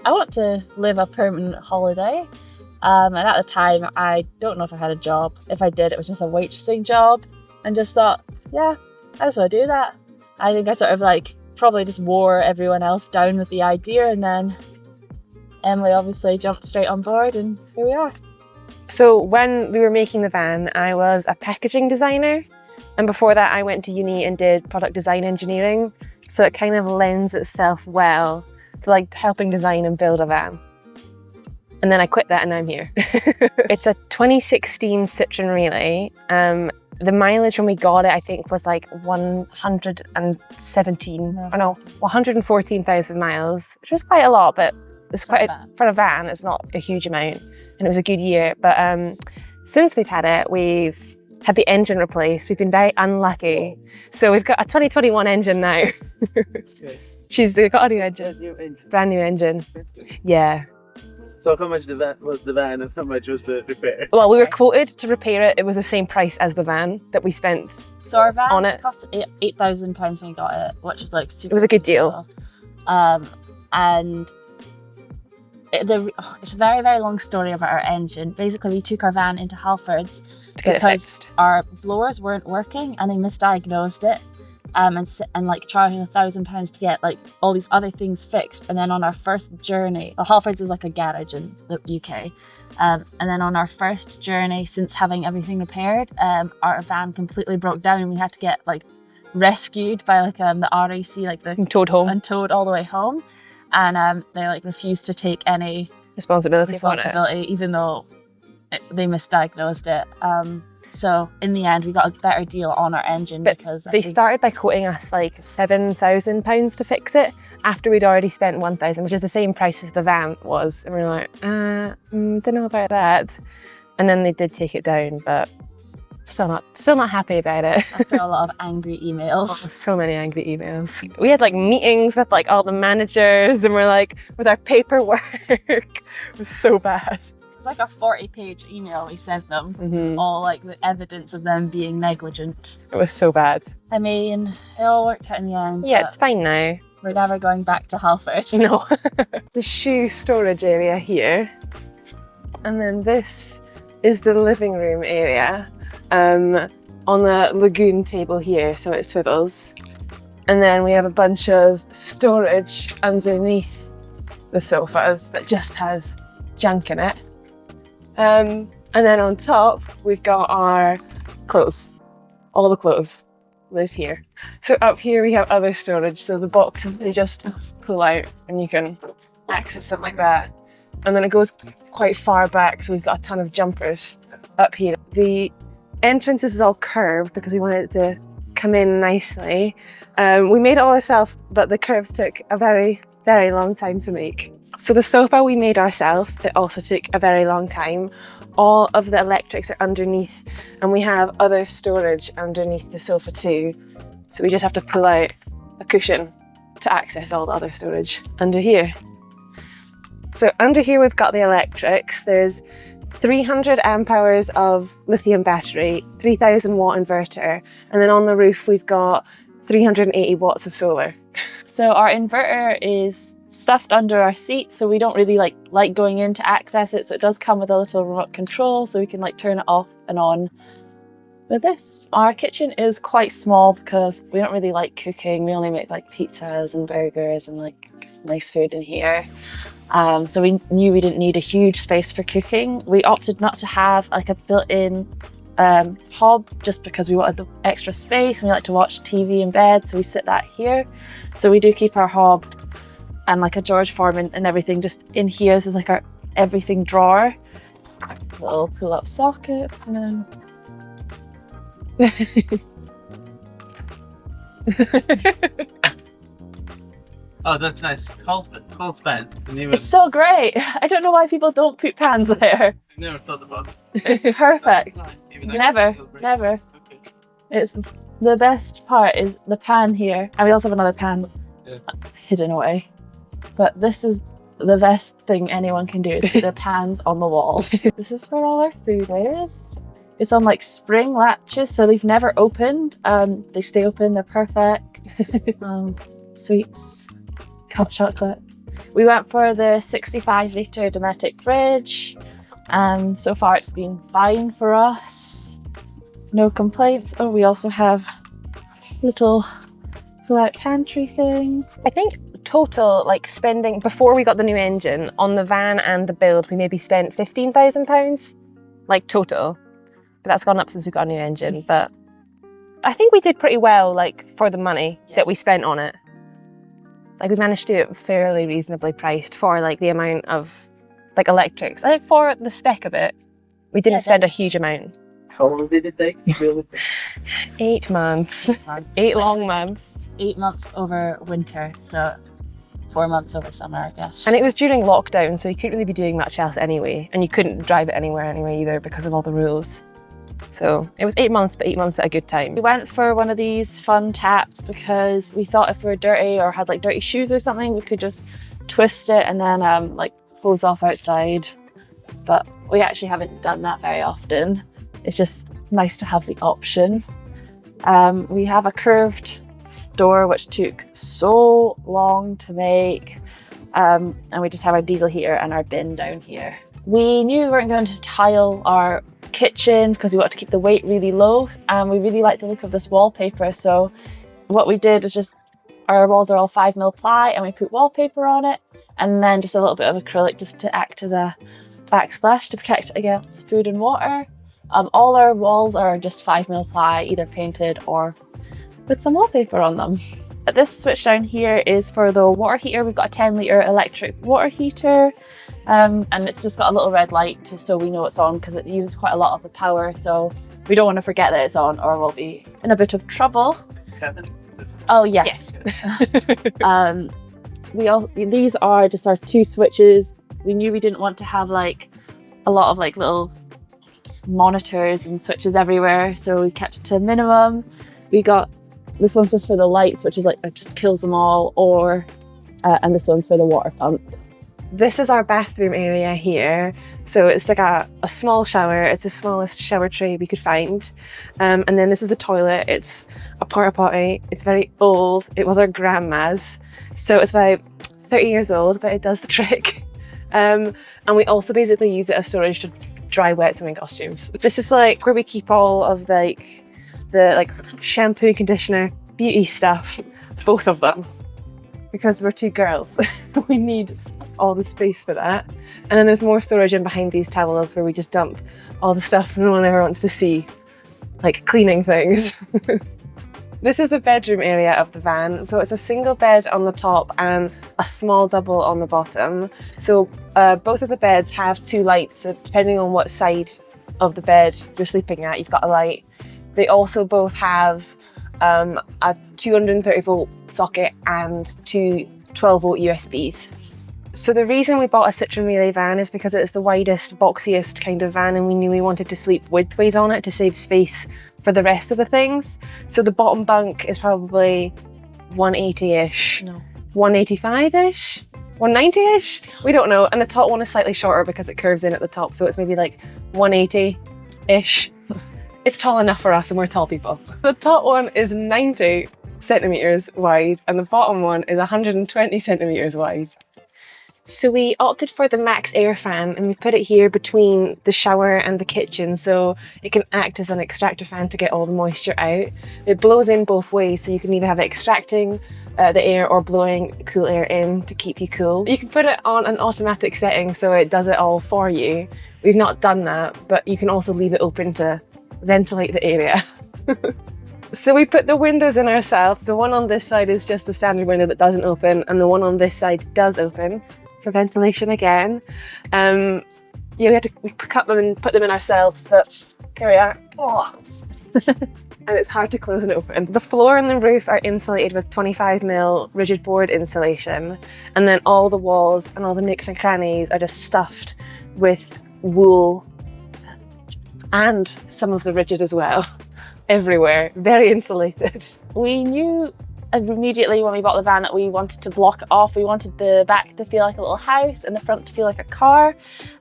I want to live a permanent holiday. And at the time, I don't know if I had a job. If I did, it was just a waitressing job, and just thought, yeah, I just want to do that. I think I sort of like probably just wore everyone else down with the idea, and then Emily obviously jumped straight on board, and here we are. So when we were making the van, I was a packaging designer, and before that I went to uni and did product design engineering, so it kind of lends itself well to like helping design and build a van. And then I quit that and now I'm here. It's a 2016 Citroën Relay. The mileage when we got it, I think, was like 114,000 miles, which was quite a lot, but it's quite for a van, it's not a huge amount. And it was a good year. But since we've had it, we've had the engine replaced. We've been very unlucky. So we've got a 2021 engine now. She's got a new engine. Brand new engine. Yeah. So how much was the van and how much was the repair? Well, we were quoted to repair it. It was the same price as the van that we spent So our van on it. cost £8,000 when we got it, which was like super. It was a good deal. And it's a very, very long story about our engine. Basically, we took our van into Halfords To get it because fixed. our blowers weren't working and they misdiagnosed it. And like charging £1,000 to get like all these other things fixed. And then on our first journey, Halfords is like a garage in the UK. And then on our first journey since having everything repaired, our van completely broke down and we had to get like rescued by like the RAC, like the Towed home. and towed all the way home. And they like refused to take any Responsibility for it. even though they misdiagnosed it. So in the end, we got a better deal on our engine, But because they started by quoting us like £7,000 to fix it after we'd already spent £1,000, which is the same price as the van was. And we were like, don't know about that. And then they did take it down, but still not happy about it. after a lot of angry emails. So many angry emails. We had like meetings with like all the managers, and we're like with our paperwork. It was so bad. It's like a 40-page email we sent them, all like the evidence of them being negligent. It was so bad. I mean, it all worked out in the end. Yeah, but it's fine now. we're never going back to Halfords. No. The shoe storage area here. And then this is the living room area on the lagoon table here, so it swivels. And then we have a bunch of storage underneath the sofas that just has junk in it. And then on top, we've got our clothes. All the clothes live here. So up here we have other storage, so the boxes they just pull out and you can access them like that. And then it goes quite far back, so we've got a ton of jumpers up here. The entrance is all curved because we wanted it to come in nicely. We made it all ourselves, but the curves took a very, very long time to make. So the sofa we made ourselves, it also took a very long time. All of the electrics are underneath, and we have other storage underneath the sofa too. So we just have to pull out a cushion to access all the other storage under here. So under here we've got the electrics. There's 300 amp hours of lithium battery, 3000 watt inverter, and then on the roof we've got 380 watts of solar. So our inverter is stuffed under our seat, so we don't really like going in to access it. So it does come with a little remote control, so we can like turn it off and on with this. Our kitchen is quite small because we don't really like cooking. We only make like pizzas and burgers and like nice food in here. So we knew we didn't need a huge space for cooking. We opted not to have like a built-in hob just because we wanted the extra space, and we like to watch TV in bed, so we sit that here. So we do keep our hob and like a George Foreman and everything just in here. This is like our everything drawer. Little pull-up socket, and then Oh, that's nice. Cold pan. it's so great. I don't know why people don't put pans there. I never thought about it. It's perfect. Never. Okay. It's the best part is the pan here, and we also have another pan hidden away. But this is the best thing anyone can do, is put the pans on the wall. This is where all our food is. It's on like spring latches, so they've never opened. They stay open, they're perfect. Sweets, hot chocolate. We went for the 65-litre Dometic fridge, and so far it's been fine for us. No complaints. Oh, we also have a little pull-out pantry thing. I think total, like spending, before we got the new engine, on the van and the build, we maybe spent £15,000, like total. But that's gone up since we got a new engine. But I think we did pretty well, like for the money that we spent on it. Like we managed to do it fairly reasonably priced for like the amount of like electrics. I think for the spec of it, we didn't spend a huge amount. How long did it take to build it? 8 months. 8 long months. 8 months over winter, so 4 months over summer, I guess. And it was during lockdown, so you couldn't really be doing much else anyway. And you couldn't drive it anywhere anyway either because of all the rules. So it was 8 months, but 8 months at a good time. We went for one of these fun taps because we thought if we were dirty or had like dirty shoes or something, we could just twist it and then like hose off outside. But we actually haven't done that very often. It's just nice to have the option. We have a curved door which took so long to make, and we just have our diesel heater and our bin down here. We knew we weren't going to tile our kitchen because we wanted to keep the weight really low, and we really like the look of this wallpaper, so what we did was just, our walls are all 5mm ply and we put wallpaper on it, and then just a little bit of acrylic just to act as a backsplash to protect against food and water. All our walls are just 5mm ply, either painted or with some wallpaper on them. This switch down here is for the water heater. We've got a 10-litre electric water heater, and it's just got a little red light so we know it's on because it uses quite a lot of the power, so we don't want to forget that it's on or we'll be in a bit of trouble. Oh yeah. Yes. These are just our 2 switches. We knew we didn't want to have like a lot of like little monitors and switches everywhere, so we kept it to a minimum. We got this one's just for the lights, which is like it just kills them all, and this one's for the water pump. This is our bathroom area here. So it's like a small shower. It's the smallest shower tray we could find. And then this is the toilet. It's a porta potty. It's very old. It was our grandma's. So it's about 30 years old, but it does the trick. And we also basically use it as storage to dry wet swimming costumes. This is like where we keep all of the shampoo, conditioner, beauty stuff, both of them. Because we're 2 girls, we need all the space for that. And then there's more storage in behind these towels where we just dump all the stuff no one ever wants to see, like cleaning things. This is the bedroom area of the van. So it's a single bed on the top and a small double on the bottom. So both of the beds have 2 lights. So depending on what side of the bed you're sleeping at, you've got a light. They also both have a 230 volt socket and 2 12 volt USBs. So the reason we bought a Citroën Relay van is because it's the widest, boxiest kind of van, and we knew we wanted to sleep widthways on it to save space for the rest of the things. So the bottom bunk is probably 180-ish, no, 185-ish, 190-ish, we don't know. And the top one is slightly shorter because it curves in at the top, so it's maybe like 180-ish. It's tall enough for us and we're tall people. The top one is 90 centimeters wide and the bottom one is 120 centimeters wide. So we opted for the MaxxAir fan, and we put it here between the shower and the kitchen so it can act as an extractor fan to get all the moisture out. It blows in both ways, so you can either have it extracting the air or blowing cool air in to keep you cool. You can put it on an automatic setting so it does it all for you. We've not done that, but you can also leave it open to ventilate the area. So we put the windows in ourselves. The one on this side is just the standard window that doesn't open, and the one on this side does open for ventilation again. Yeah, we cut them and put them in ourselves, but here we are. Oh. And it's hard to close and open. The floor and the roof are insulated with 25mm rigid board insulation, and then all the walls and all the nooks and crannies are just stuffed with wool, and some of the rigid as well. Everywhere, very insulated. We knew immediately when we bought the van that we wanted to block it off. We wanted the back to feel like a little house and the front to feel like a car.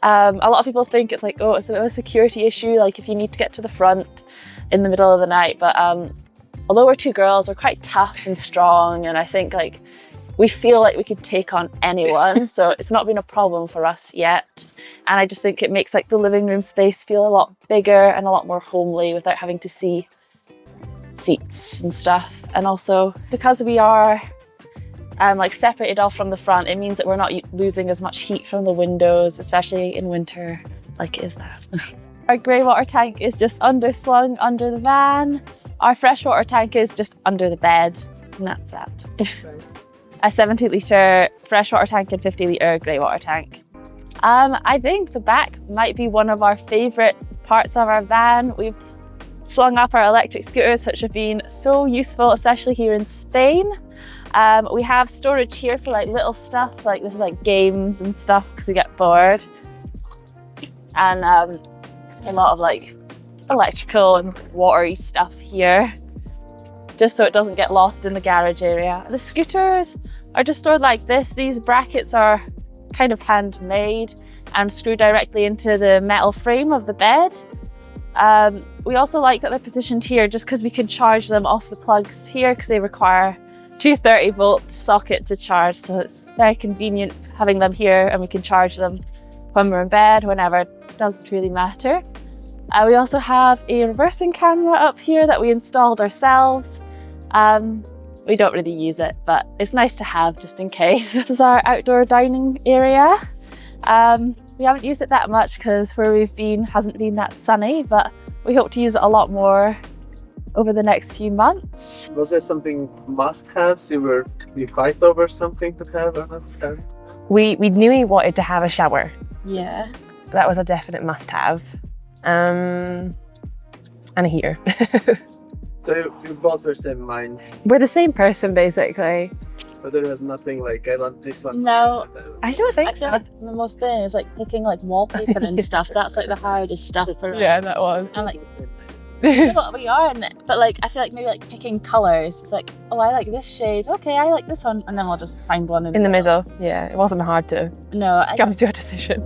A lot of people think it's like, oh, it's a bit of a security issue, like if you need to get to the front in the middle of the night. But although we're 2 girls, we're quite tough and strong, and I think like we feel like we could take on anyone, so it's not been a problem for us yet. And I just think it makes like the living room space feel a lot bigger and a lot more homely without having to see seats and stuff. And also because we are like separated off from the front, it means that we're not losing as much heat from the windows, especially in winter like it is now. Our grey water tank is just underslung under the van. Our freshwater tank is just under the bed, and that's that. A 70 litre freshwater tank and 50 litre grey water tank. I think the back might be one of our favourite parts of our van. We've slung up our electric scooters, which have been so useful, especially here in Spain. We have storage here for like little stuff, like this is like games and stuff because we get bored. And a lot of like electrical and watery stuff here, just so it doesn't get lost in the garage area. The scooters are just stored like this. These brackets are kind of handmade and screw directly into the metal frame of the bed. We also like that they're positioned here just because we can charge them off the plugs here because they require 230-volt socket to charge, so it's very convenient having them here, and we can charge them when we're in bed, whenever, it doesn't really matter. We also have a reversing camera up here that we installed ourselves. We don't really use it, but it's nice to have just in case. This is our outdoor dining area. We haven't used it that much because where we've been hasn't been that sunny, but we hope to use it a lot more over the next few months. Was there something must-haves you fight over something to have or not have? We knew we wanted to have a shower. Yeah. That was a definite must-have. And a heater. So you both were same mind, We're the same person, basically. but there was nothing like, I want this one. No. I don't think I feel like the most thing is like picking like wallpaper and stuff. That's like the hardest stuff for us. Yeah, that was. And like, well, we are in it, but like I feel like maybe like picking colours. It's like, oh, I like this shade. Okay, I like this one, and then we'll just find one In the middle. Yeah, it wasn't hard to No, come to a decision.